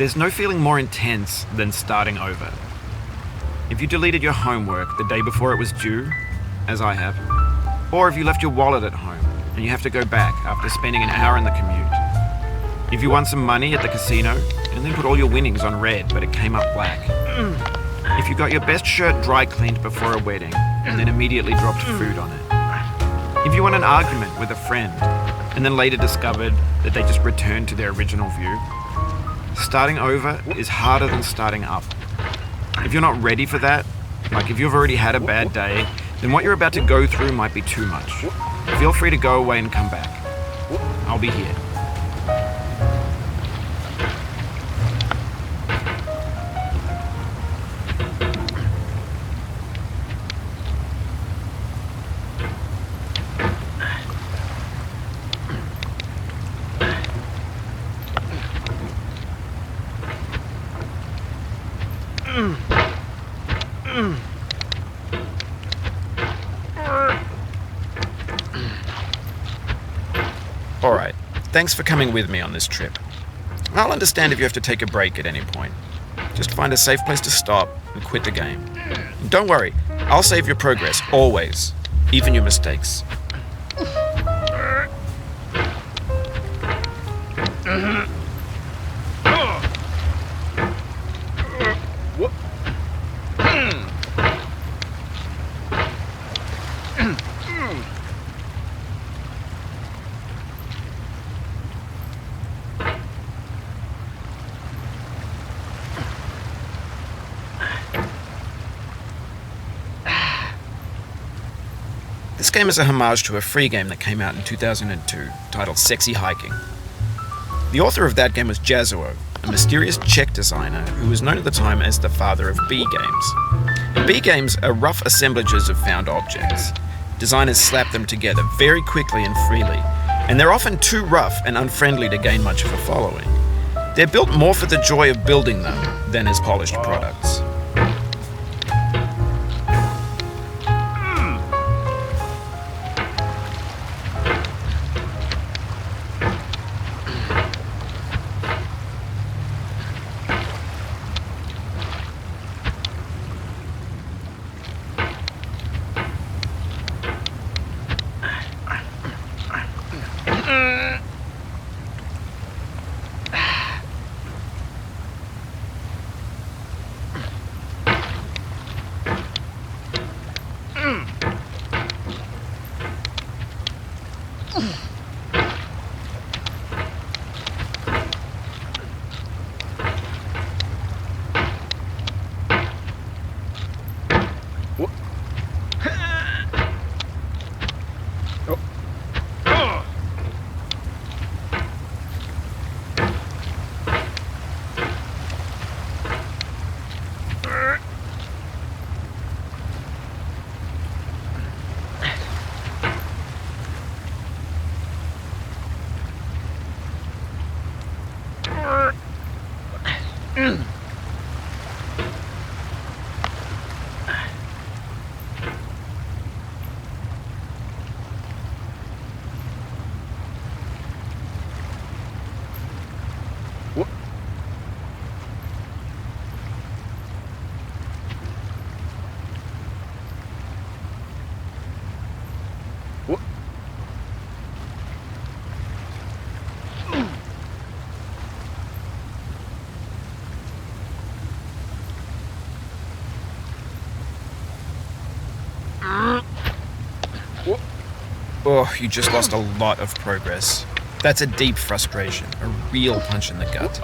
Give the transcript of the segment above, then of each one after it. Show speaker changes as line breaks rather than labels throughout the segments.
There's no feeling more intense than starting over. If you deleted your homework the day before it was due, as I have, or if you left your wallet at home and you have to go back after spending an hour in the commute. If you won some money at the casino and then put all your winnings on red but it came up black. If you got your best shirt dry cleaned before a wedding and then immediately dropped food on it. If you won an argument with a friend and then later discovered that they just returned to their original view. Starting over is harder than starting up. If you're not ready for that, like if you've already had a bad day, then what you're about to go through might be too much. Feel free to go away and come back. I'll be here. Alright, thanks for coming with me on this trip. I'll understand if you have to take a break at any point. Just find a safe place to stop and quit the game. And don't worry, I'll save your progress, always. Even your mistakes. This game is a homage to a free game that came out in 2002, titled Sexy Hiking. The author of that game was Jazuo, a mysterious Czech designer who was known at the time as the father of B games. And B games are rough assemblages of found objects. Designers slap them together very quickly and freely, and they're often too rough and unfriendly to gain much of a following. They're built more for the joy of building them than as polished products. Oh, you just lost a lot of progress. That's a deep frustration, a real punch in the gut.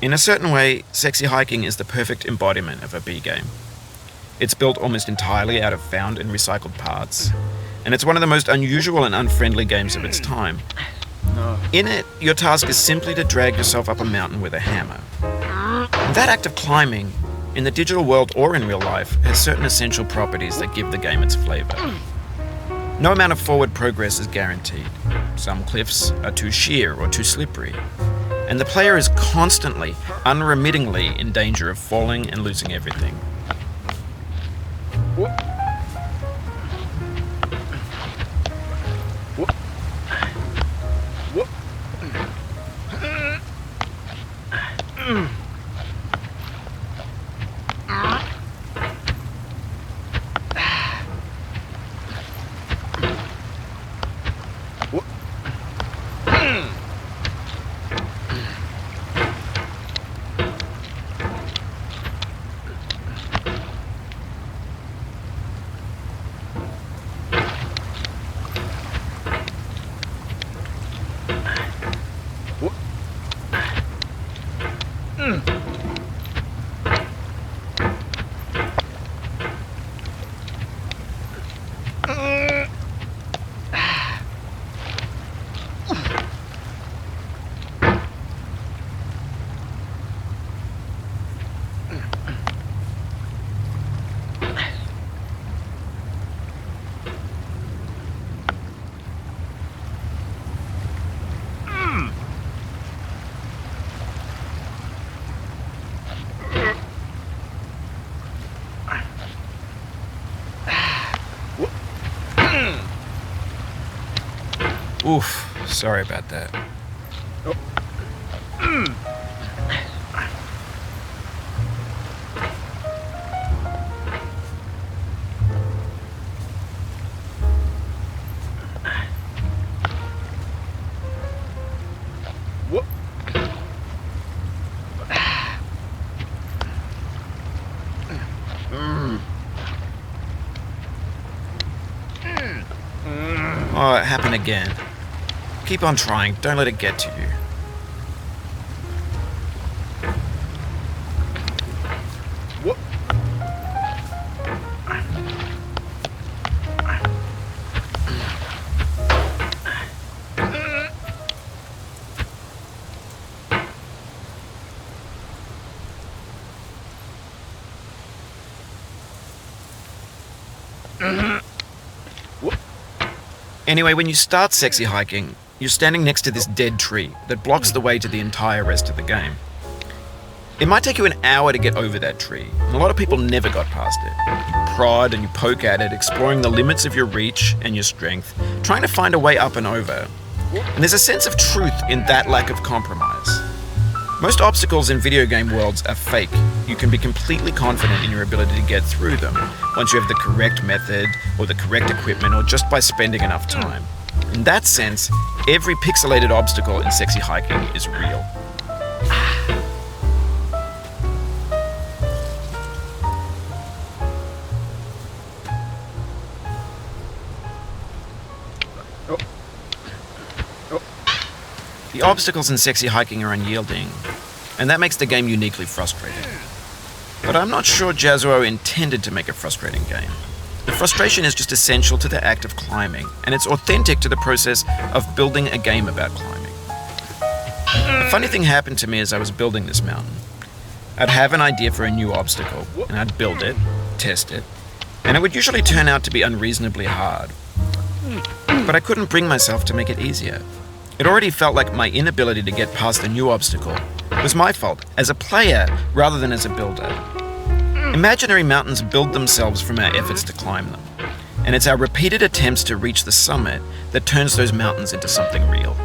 In a certain way, Sexy Hiking is the perfect embodiment of a B game. It's built almost entirely out of found and recycled parts, and it's one of the most unusual and unfriendly games of its time. In it, your task is simply to drag yourself up a mountain with a hammer. And that act of climbing, in the digital world or in real life, has certain essential properties that give the game its flavor. No amount of forward progress is guaranteed. Some cliffs are too sheer or too slippery. and the player is constantly, unremittingly in danger of falling and losing everything. Oof, sorry about that. Oh, it happened again. Keep on trying, don't let it get to you. Anyway, when you start sexy hiking, you're standing next to this dead tree that blocks the way to the entire rest of the game. It might take you an hour to get over that tree, and a lot of people never got past it. You prod and you poke at it, exploring the limits of your reach and your strength, trying to find a way up and over. And there's a sense of truth in that lack of compromise. Most obstacles in video game worlds are fake. You can be completely confident in your ability to get through them once you have the correct method or the correct equipment or just by spending enough time. In that sense, every pixelated obstacle in sexy hiking is real. The obstacles in sexy hiking are unyielding, and that makes the game uniquely frustrating. But I'm not sure Jazuo intended to make a frustrating game. The frustration is just essential to the act of climbing, and it's authentic to the process of building a game about climbing. A funny thing happened to me as I was building this mountain. I'd have an idea for a new obstacle, and I'd build it, test it, and it would usually turn out to be unreasonably hard. But I couldn't bring myself to make it easier. It already felt like my inability to get past a new obstacle was my fault as a player rather than as a builder. Imaginary mountains build themselves from our efforts to climb them, and it's our repeated attempts to reach the summit that turns those mountains into something real.